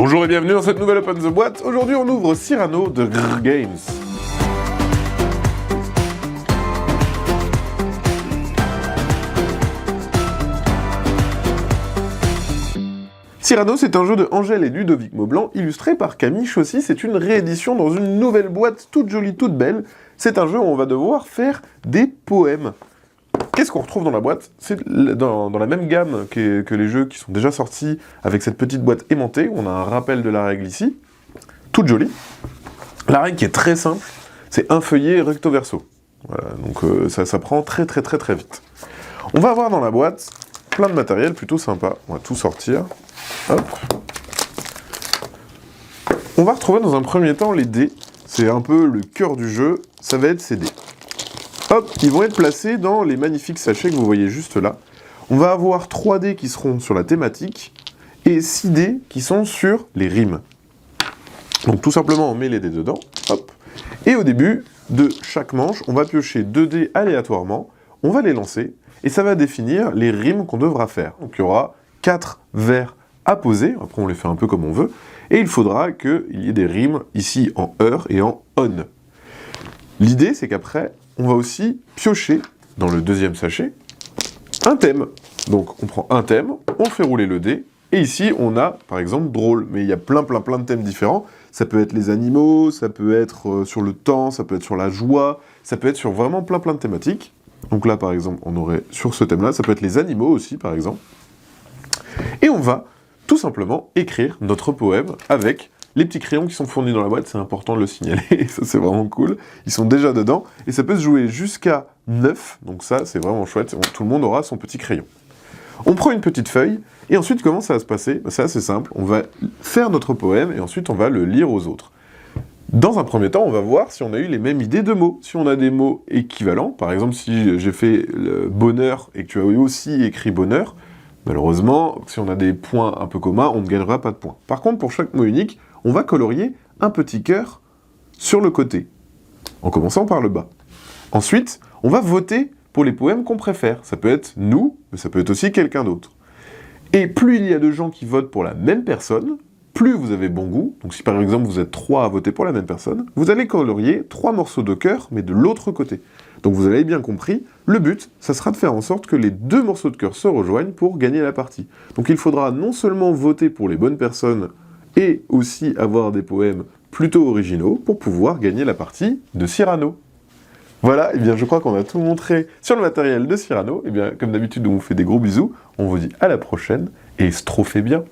Bonjour et bienvenue dans cette nouvelle Open the Boîte. Aujourd'hui on ouvre Cyrano de Grrr Games. Cyrano, c'est un jeu de Angèle et Ludovic Maublanc, illustré par Camille Chaussy. C'est une réédition dans une nouvelle boîte, toute jolie, toute belle. C'est un jeu où on va devoir faire des poèmes. Qu'est-ce qu'on retrouve dans la boîte? C'est dans la même gamme que les jeux qui sont déjà sortis, avec cette petite boîte aimantée. On a un rappel de la règle ici, toute jolie. La règle qui est très simple, c'est un feuillet recto verso. Voilà, donc ça prend très vite. On va avoir dans la boîte plein de matériel plutôt sympa. On va tout sortir. Hop. On va retrouver dans un premier temps les dés. C'est un peu le cœur du jeu. Ça va être ces dés. Hop, ils vont être placés dans les magnifiques sachets que vous voyez juste là. On va avoir 3 dés qui seront sur la thématique et 6 dés qui sont sur les rimes. Donc tout simplement, on met les dés dedans. Hop. Et au début de chaque manche, on va piocher 2 dés aléatoirement. On va les lancer et ça va définir les rimes qu'on devra faire. Donc il y aura 4 vers à poser. Après, on les fait un peu comme on veut. Et il faudra qu'il y ait des rimes ici en heure et en on. L'idée, c'est qu'après, on va aussi piocher, dans le deuxième sachet, un thème. Donc on prend un thème, on fait rouler le dé, et ici on a, par exemple, drôle. Mais il y a plein de thèmes différents. Ça peut être les animaux, ça peut être sur le temps, ça peut être sur la joie, ça peut être sur vraiment plein de thématiques. Donc là, par exemple, on aurait sur ce thème-là, ça peut être les animaux aussi, par exemple. Et on va tout simplement écrire notre poème avec les petits crayons qui sont fournis dans la boîte, c'est important de le signaler, ça c'est vraiment cool. Ils sont déjà dedans, et ça peut se jouer jusqu'à 9, donc ça c'est vraiment chouette, tout le monde aura son petit crayon. On prend une petite feuille, et ensuite comment ça va se passer? C'est assez simple, on va faire notre poème, et ensuite on va le lire aux autres. Dans un premier temps, on va voir si on a eu les mêmes idées de mots. Si on a des mots équivalents, par exemple si j'ai fait le bonheur, et que tu as aussi écrit bonheur, malheureusement, si on a des points un peu communs, on ne gagnera pas de points. Par contre, pour chaque mot unique, on va colorier un petit cœur sur le côté, en commençant par le bas. Ensuite, on va voter pour les poèmes qu'on préfère. Ça peut être nous, mais ça peut être aussi quelqu'un d'autre. Et plus il y a de gens qui votent pour la même personne, plus vous avez bon goût. Donc si par exemple vous êtes 3 à voter pour la même personne, vous allez colorier 3 morceaux de cœur, mais de l'autre côté. Donc vous avez bien compris, le but, ça sera de faire en sorte que les 2 morceaux de cœur se rejoignent pour gagner la partie. Donc il faudra non seulement voter pour les bonnes personnes, et aussi avoir des poèmes plutôt originaux pour pouvoir gagner la partie de Cyrano. Voilà, et bien je crois qu'on a tout montré sur le matériel de Cyrano. Et bien comme d'habitude, on vous fait des gros bisous, on vous dit à la prochaine, et strophez bien.